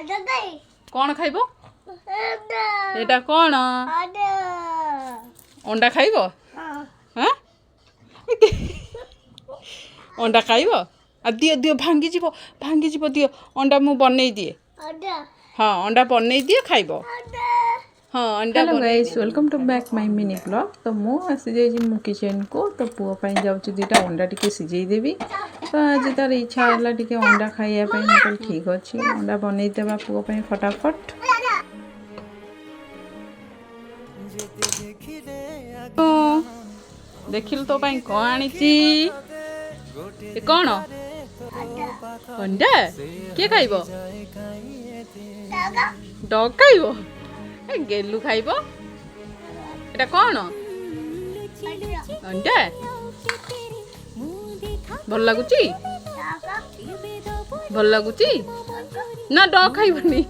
कौन खाइब एटा कौन अंडा खाइब हाँ अंडा खाइब आ दियो दियो भांगी जीव दियो अंडा मु बनै दिए हाँ अंडा बनै दिए खाइब हाँ अंडा hello guys welcome to back my mini blog. तो मु आसी जाइए मो किचन को तो पुओ पाई जाउची दुटा अंडा टिके सिझेई देबी। तो आज तार इच्छा हला टिके अंडा खाइया पाई मतलब ठीक अछि अंडा बनै देबा पुओ पाई फटाफट। देखिल तो पाई कोन आनिची ए कोन अंडा के खाइबो डॉग खाइबो ए गेलु खाइबो एटा कोन अंडा भल लागुची ना डॉग खाइबनी।